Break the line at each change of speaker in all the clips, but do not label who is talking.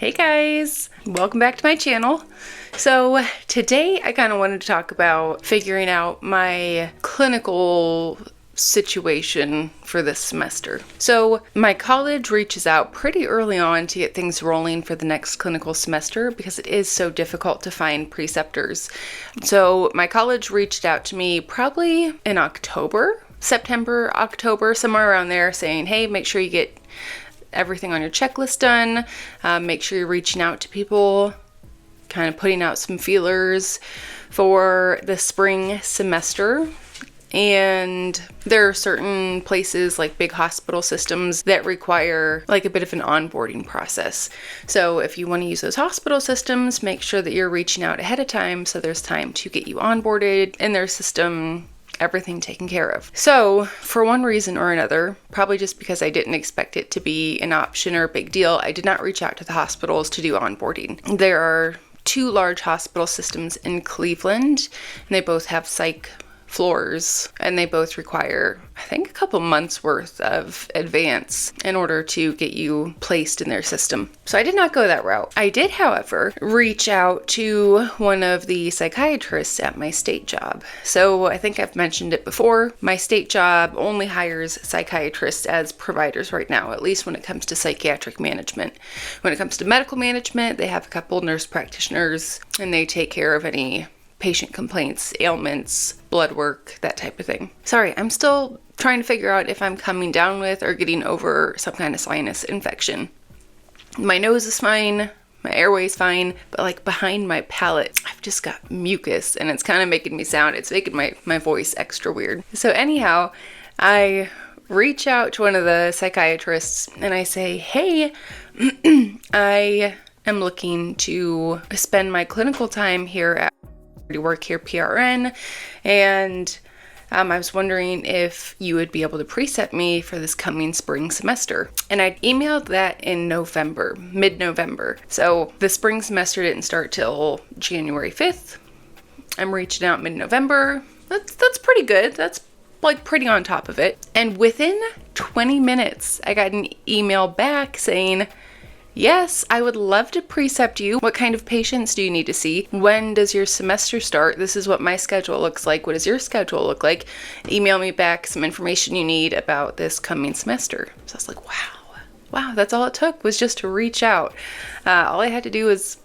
Hey guys, welcome back to my channel. So today I kind of wanted to talk about figuring out my clinical situation for this semester. So my college reaches out pretty early on to get things rolling for the next clinical semester because it is so difficult to find preceptors. So my college reached out to me probably in September, October, somewhere around there, saying, hey, make sure you get everything on your checklist done. Make sure you're reaching out to people, kind of putting out some feelers for the spring semester. And there are certain places like big hospital systems that require like a bit of an onboarding process. So if you want to use those hospital systems, make sure that you're reaching out ahead of time so there's time to get you onboarded in their system, everything taken care of. So for one reason or another, probably just because I didn't expect it to be an option or a big deal, I did not reach out to the hospitals to do onboarding. There are two large hospital systems in Cleveland, and they both have psych floors, and they both require, I think, a couple months worth of advance in order to get you placed in their system. So I did not go that route. I did, however, reach out to one of the psychiatrists at my state job. So I think I've mentioned it before. My state job only hires psychiatrists as providers right now, at least when it comes to psychiatric management. When it comes to medical management, they have a couple nurse practitioners, and they take care of any patient complaints, ailments, blood work, that type of thing. Sorry, I'm still trying to figure out if I'm coming down with or getting over some kind of sinus infection. My nose is fine, my airway's fine, but like behind my palate, I've just got mucus and it's kind of making it's making my voice extra weird. So anyhow, I reach out to one of the psychiatrists and I say, hey, I am looking to spend my clinical time here at work here PRN, and I was wondering if you would be able to precept me for this coming spring semester. And I emailed that in November, mid-November. So the spring semester didn't start till January 5th. I'm reaching out mid-November. That's pretty good. That's like pretty on top of it. And within 20 minutes, I got an email back saying, yes, I would love to precept you. What kind of patients do you need to see? When does your semester start? This is what my schedule looks like. What does your schedule look like? Email me back some information you need about this coming semester. So I was like, wow, that's all it took was just to reach out. All I had to do was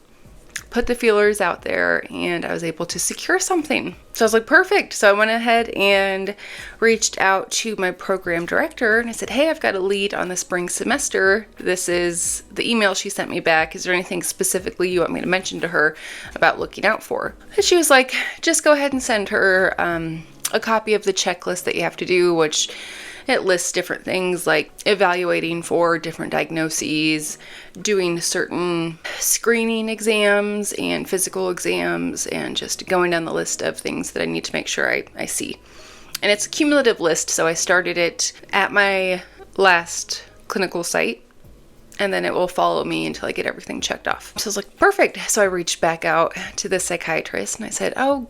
put the feelers out there and I was able to secure something. So I was like, perfect. So I went ahead and reached out to my program director and I said, hey, I've got a lead on the spring semester. This is the email she sent me back. Is there anything specifically you want me to mention to her about looking out for? And she was like, just go ahead and send her a copy of the checklist that you have to do, which it lists different things like evaluating for different diagnoses, doing certain screening exams and physical exams, and just going down the list of things that I need to make sure I see. And it's a cumulative list, so I started it at my last clinical site, and then it will follow me until I get everything checked off. So I was like, perfect. So I reached back out to the psychiatrist and I said, oh,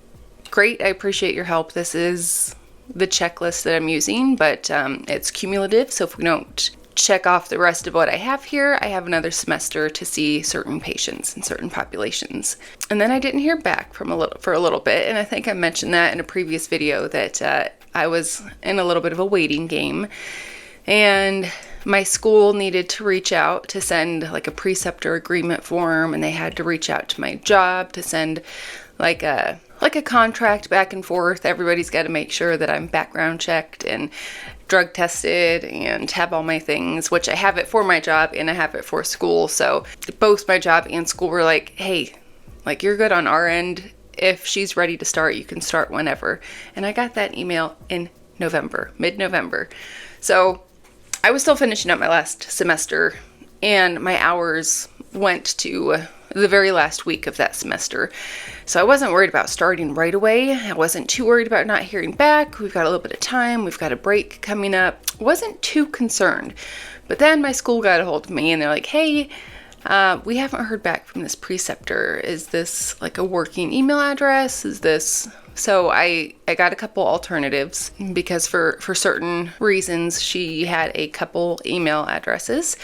great, I appreciate your help. This is the checklist that I'm using, but it's cumulative, so if we don't check off the rest of what I have here, I have another semester to see certain patients and certain populations. And then I didn't hear back for a little bit, and I think I mentioned that in a previous video that I was in a little bit of a waiting game, and my school needed to reach out to send like a preceptor agreement form, and they had to reach out to my job to send like a contract back and forth. Everybody's got to make sure that I'm background checked and drug tested and have all my things, which I have it for my job and I have it for school. So both my job and school were like, hey, like you're good on our end. If she's ready to start, you can start whenever. And I got that email in November, mid-November. So I was still finishing up my last semester and my hours went to the very last week of that semester. So I wasn't worried about starting right away. I wasn't too worried about not hearing back. We've got a little bit of time. We've got a break coming up. Wasn't too concerned. But then my school got a hold of me and they're like, hey, we haven't heard back from this preceptor. Is this like a working email address? Is this So I got a couple alternatives because for certain reasons she had a couple email addresses.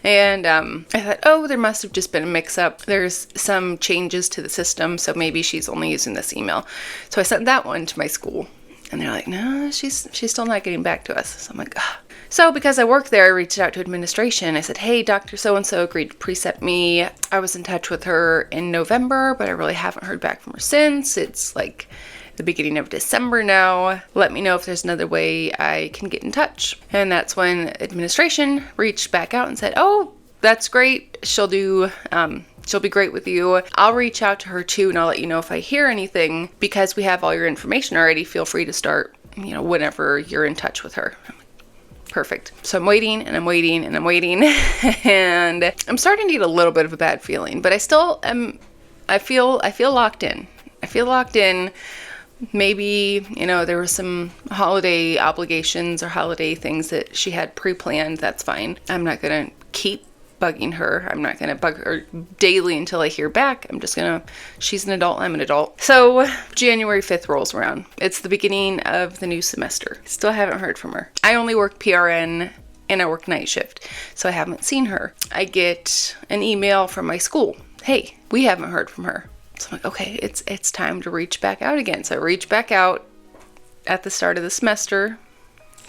And I thought, oh, there must have just been a mix-up. There's some changes to the system, so maybe she's only using this email. So I sent that one to my school. And they're like, no, she's still not getting back to us. So I'm like, ugh. So because I work there, I reached out to administration. I said, hey, Dr. So-and-so agreed to precept me. I was in touch with her in November, but I really haven't heard back from her since. It's like the beginning of December now. Let me know if there's another way I can get in touch. And that's when administration reached back out and said, oh, that's great. She'll be great with you. I'll reach out to her too, and I'll let you know if I hear anything. Because we have all your information already, feel free to start, whenever you're in touch with her. Perfect. So I'm waiting and I'm waiting and I'm waiting and I'm starting to get a little bit of a bad feeling, but I still am, I feel locked in. I feel locked in. Maybe, there were some holiday obligations or holiday things that she had pre-planned. That's fine. I'm not going to keep bugging her. I'm not going to bug her daily until I hear back. She's an adult, I'm an adult. So January 5th rolls around. It's the beginning of the new semester. Still haven't heard from her. I only work PRN and I work night shift, so I haven't seen her. I get an email from my school. Hey, we haven't heard from her. So I'm like, okay, it's time to reach back out again. So I reached back out at the start of the semester.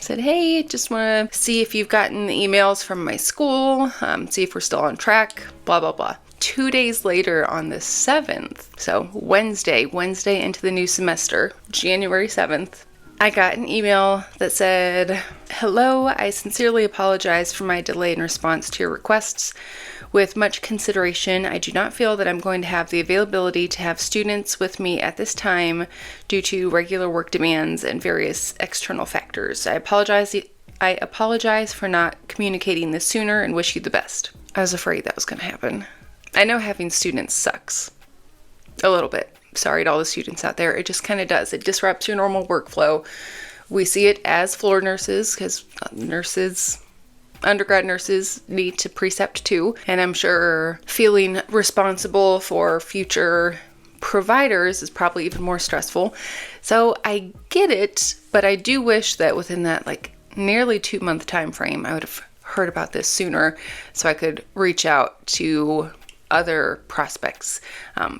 Said, hey, just want to see if you've gotten the emails from my school, see if we're still on track, blah, blah, blah. 2 days later on the 7th, so Wednesday into the new semester, January 7th, I got an email that said, hello, I sincerely apologize for my delay in response to your requests. With much consideration, I do not feel that I'm going to have the availability to have students with me at this time due to regular work demands and various external factors. I apologize for not communicating this sooner and wish you the best. I was afraid that was going to happen. I know having students sucks. A little bit. Sorry to all the students out there. It just kind of does. It disrupts your normal workflow. We see it as floor nurses because undergrad nurses need to precept too, and I'm sure feeling responsible for future providers is probably even more stressful. So I get it, but I do wish that within that nearly 2-month time frame, I would have heard about this sooner so I could reach out to other prospects,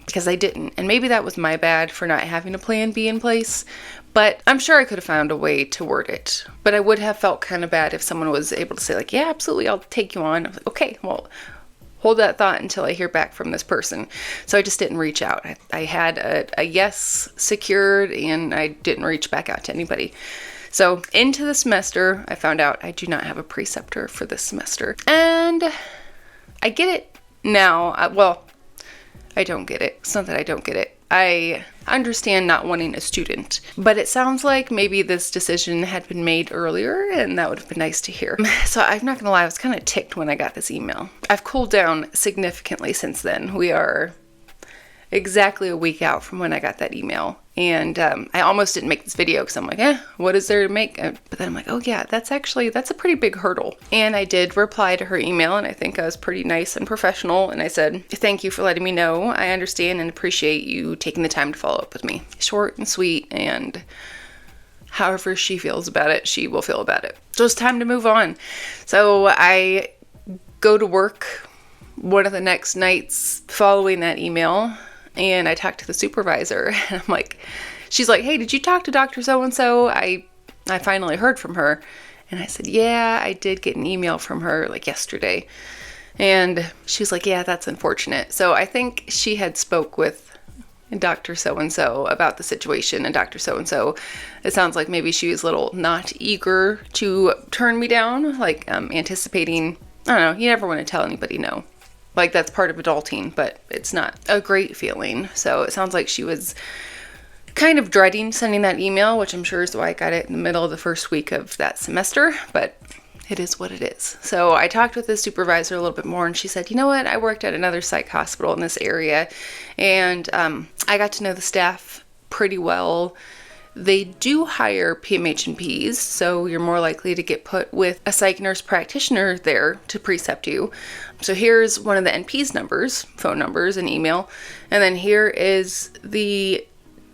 because I didn't. And maybe that was my bad for not having a plan B in place, but I'm sure I could have found a way to word it. But I would have felt kind of bad if someone was able to say yeah, absolutely, I'll take you on. I was like, okay, well, hold that thought until I hear back from this person. So I just didn't reach out. I had a yes secured and I didn't reach back out to anybody. So into the semester, I found out I do not have a preceptor for this semester. And I get it now. I don't get it. It's not that I don't get it. I understand not wanting a student, but it sounds like maybe this decision had been made earlier and that would have been nice to hear. So I'm not gonna lie, I was kind of ticked when I got this email. I've cooled down significantly since then. We are exactly a week out from when I got that email. And I almost didn't make this video because I'm like, what is there to make? But then I'm like, oh yeah, that's a pretty big hurdle. And I did reply to her email, and I think I was pretty nice and professional. And I said, thank you for letting me know. I understand and appreciate you taking the time to follow up with me. Short and sweet, and however she feels about it, she will feel about it. So it's time to move on. So I go to work one of the next nights following that email, and I talked to the supervisor, and I'm like, she's like, hey, did you talk to Dr. So-and-so? I finally heard from her. And I said, yeah, I did get an email from her yesterday. And she was like, yeah, that's unfortunate. So I think she had spoke with Dr. So-and-so about the situation, and Dr. So-and-so, it sounds like maybe she was a little not eager to turn me down, anticipating, I don't know, you never want to tell anybody no. That's part of adulting, but it's not a great feeling. So it sounds like she was kind of dreading sending that email, which I'm sure is why I got it in the middle of the first week of that semester, but it is what it is. So I talked with the supervisor a little bit more, and she said, you know what, I worked at another psych hospital in this area, and I got to know the staff pretty well. They do hire PMHNPs, so you're more likely to get put with a psych nurse practitioner there to precept you. So here's one of the NP's numbers, phone numbers, and email. And then here is the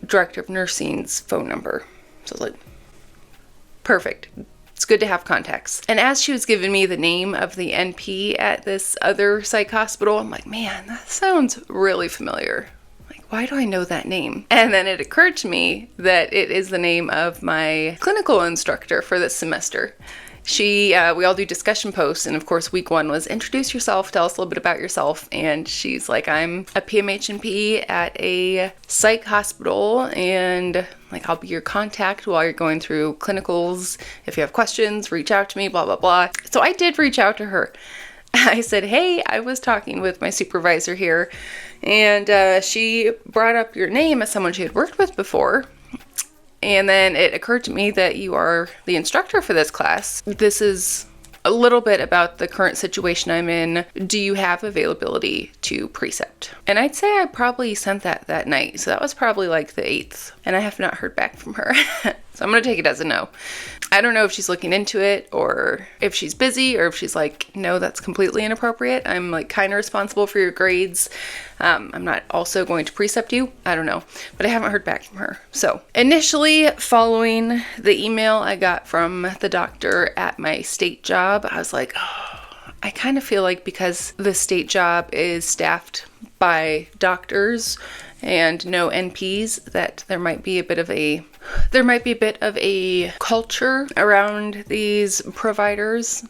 director of nursing's phone number. So I was like, perfect. It's good to have contacts. And as she was giving me the name of the NP at this other psych hospital, I'm like, man, that sounds really familiar. Like, why do I know that name? And then it occurred to me that it is the name of my clinical instructor for this semester. We all do discussion posts, and of course week 1 was introduce yourself, tell us a little bit about yourself, and she's like, I'm a PMHNP at a psych hospital, and like I'll be your contact while you're going through clinicals. If you have questions, reach out to me, blah, blah, blah. So I did reach out to her. I said, hey, I was talking with my supervisor here, and she brought up your name as someone she had worked with before. And then it occurred to me that you are the instructor for this class. This is a little bit about the current situation I'm in. Do you have availability to precept? And I'd say I probably sent that night. So that was probably like the 8th. And I have not heard back from her. So I'm going to take it as a no. I don't know if she's looking into it or if she's busy or if she's like, no, that's completely inappropriate. I'm like kind of responsible for your grades. I'm not also going to precept you. I don't know, but I haven't heard back from her. So initially following the email I got from the doctor at my state job, I was like, oh, I kind of feel like because the state job is staffed by doctors and no NPs, that there might be a bit of a culture around these providers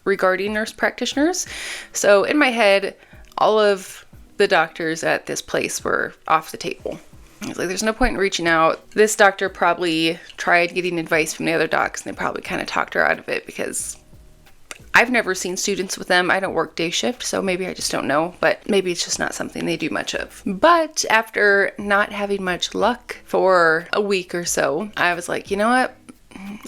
regarding nurse practitioners. So in my head, all of the doctors at this place were off the table. I was like, there's no point in reaching out. This doctor probably tried getting advice from the other docs, and they probably kind of talked her out of it because I've never seen students with them. I don't work day shift, so maybe I just don't know, but maybe it's just not something they do much of. But after not having much luck for a week or so, I was like, you know what?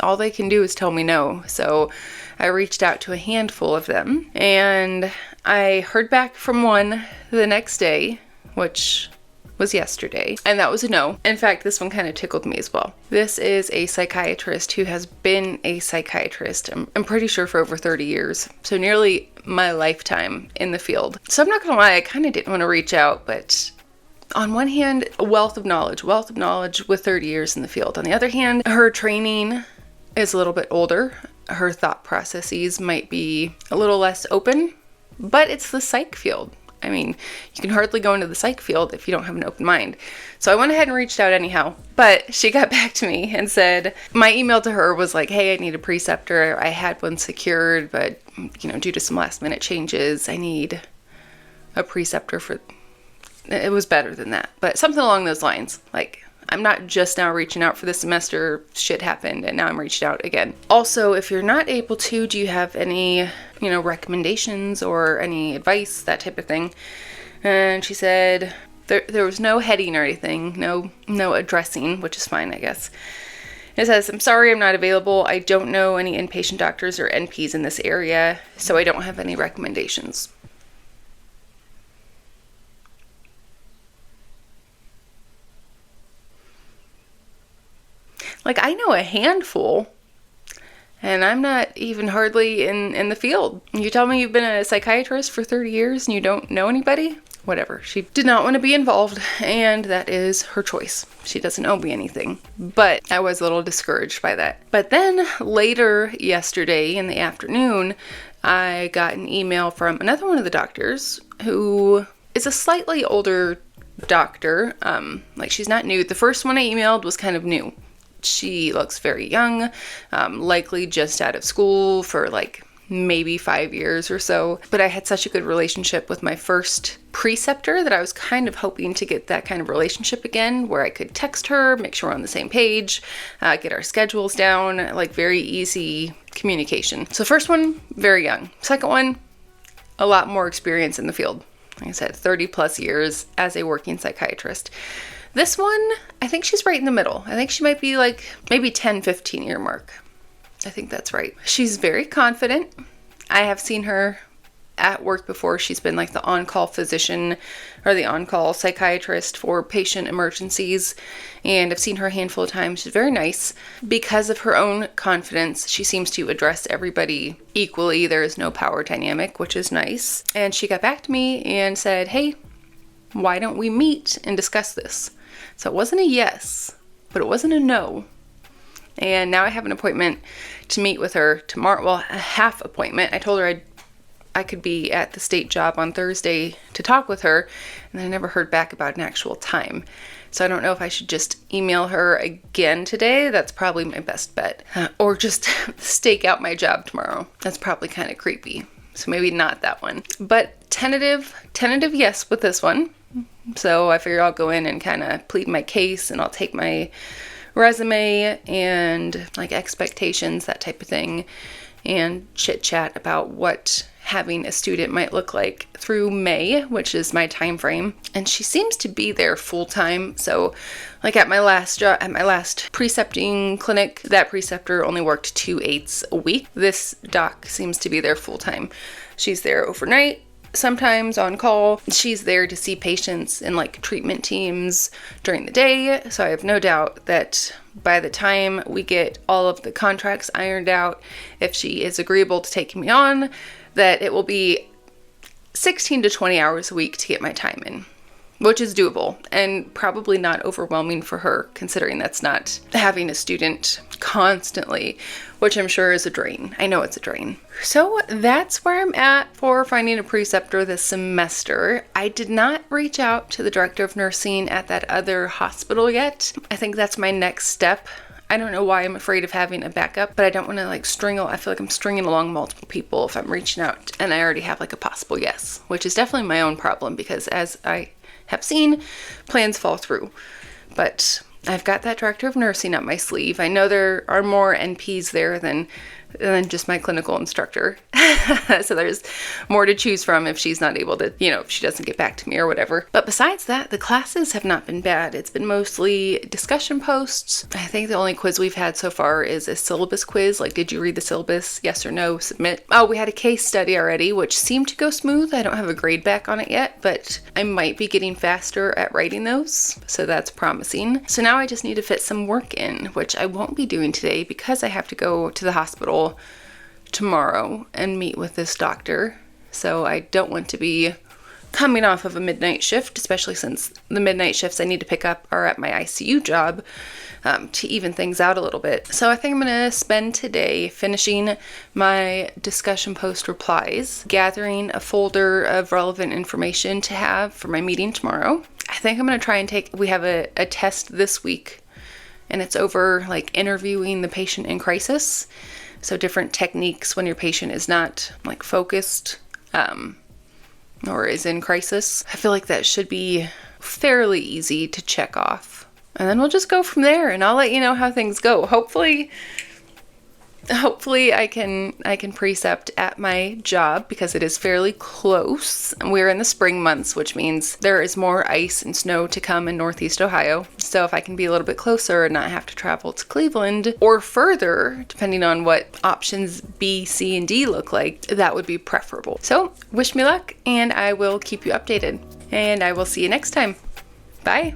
All they can do is tell me no. So I reached out to a handful of them, and I heard back from one the next day, which was yesterday, and that was a no. In fact, this one kind of tickled me as well. This is a psychiatrist who has been a psychiatrist, I'm pretty sure for over 30 years, so nearly my lifetime in the field. So I'm not gonna lie, I kind of didn't want to reach out, but on one hand, a wealth of knowledge with 30 years in the field. On the other hand, her training is a little bit older. Her thought processes might be a little less open, but it's the psych field. I mean, you can hardly go into the psych field if you don't have an open mind. So I went ahead and reached out anyhow, but she got back to me and said, my email to her was like, hey, I need a preceptor. I had one secured, but due to some last minute changes, I need a preceptor for, it was better than that, but something along those lines. Like, I'm not just now reaching out for this semester, shit happened, and now I'm reached out again. Also, if you're not able to, do you have any, recommendations or any advice, that type of thing? And she said there was no heading or anything, no addressing, which is fine, I guess. It says, I'm sorry I'm not available. I don't know any inpatient doctors or NPs in this area, so I don't have any recommendations. Like, I know a handful, and I'm not even hardly in the field. You tell me you've been a psychiatrist for 30 years and you don't know anybody? Whatever. She did not want to be involved, and that is her choice. She doesn't owe me anything. But I was a little discouraged by that. But then later yesterday in the afternoon, I got an email from another one of the doctors who is a slightly older doctor. She's not new. The first one I emailed was kind of new. She looks very young, likely just out of school for maybe 5 years or so. But I had such a good relationship with my first preceptor that I was kind of hoping to get that kind of relationship again, where I could text her, make sure we're on the same page, get our schedules down, very easy communication. So first one, very young. Second one, a lot more experience in the field. Like I said, 30 plus years as a working psychiatrist. This one, I think she's right in the middle. I think she might be maybe 10, 15 year mark. I think that's right. She's very confident. I have seen her at work before. She's been the on-call physician or the on-call psychiatrist for patient emergencies. And I've seen her a handful of times. She's very nice. Because of her own confidence, she seems to address everybody equally. There is no power dynamic, which is nice. And she got back to me and said, hey, why don't we meet and discuss this? So it wasn't a yes, but it wasn't a no. And now I have an appointment to meet with her tomorrow. Well, a half appointment. I told her I could be at the state job on Thursday to talk with her, and I never heard back about an actual time. So I don't know if I should just email her again today. That's probably my best bet. Or just stake out my job tomorrow. That's probably kind of creepy. So maybe not that one. But tentative yes with this one. So I figure I'll go in and kind of plead my case, and I'll take my resume and like expectations, that type of thing, and chit chat about what having a student might look like through May, which is my time frame. And she seems to be there full time. So like at my last job, at my last precepting clinic, that preceptor only worked 2/8 a week. This doc seems to be there full time. She's there overnight, sometimes on call. She's there to see patients in like treatment teams during the day. So I have no doubt that by the time we get all of the contracts ironed out, if she is agreeable to taking me on, that it will be 16 to 20 hours a week to get my time in, which is doable and probably not overwhelming for her, considering that's not having a student constantly, which I'm sure is a drain. I know it's a drain. So that's where I'm at for finding a preceptor this semester. I did not reach out to the director of nursing at that other hospital yet. I think that's my next step. I don't know why I'm afraid of having a backup, but I don't want to like I feel like I'm stringing along multiple people if I'm reaching out and I already have like a possible yes, which is definitely my own problem because as I have seen, plans fall through. But I've got that director of nursing up my sleeve. I know there are more NPs there than just my clinical instructor. So there's more to choose from if she's not able to, if she doesn't get back to me or whatever. But besides that, the classes have not been bad. It's been mostly discussion posts. I think the only quiz we've had so far is a syllabus quiz. Like, did you read the syllabus? Yes or no, submit. Oh, we had a case study already, which seemed to go smooth. I don't have a grade back on it yet, but I might be getting faster at writing those. So that's promising. So now I just need to fit some work in, which I won't be doing today because I have to go to the hospital tomorrow and meet with this doctor. So I don't want to be coming off of a midnight shift, especially since the midnight shifts I need to pick up are at my ICU job, to even things out a little bit. So I think I'm going to spend today finishing my discussion post replies, gathering a folder of relevant information to have for my meeting tomorrow. I think I'm going to try and we have a test this week, and it's over like interviewing the patient in crisis. So different techniques when your patient is not like focused or is in crisis. I feel like that should be fairly easy to check off. And then we'll just go from there and I'll let you know how things go. Hopefully I can precept at my job because it is fairly close. We're in the spring months, which means there is more ice and snow to come in Northeast Ohio. So if I can be a little bit closer and not have to travel to Cleveland or further, depending on what options B, C, and D look like, that would be preferable. So wish me luck and I will keep you updated. And I will see you next time. Bye.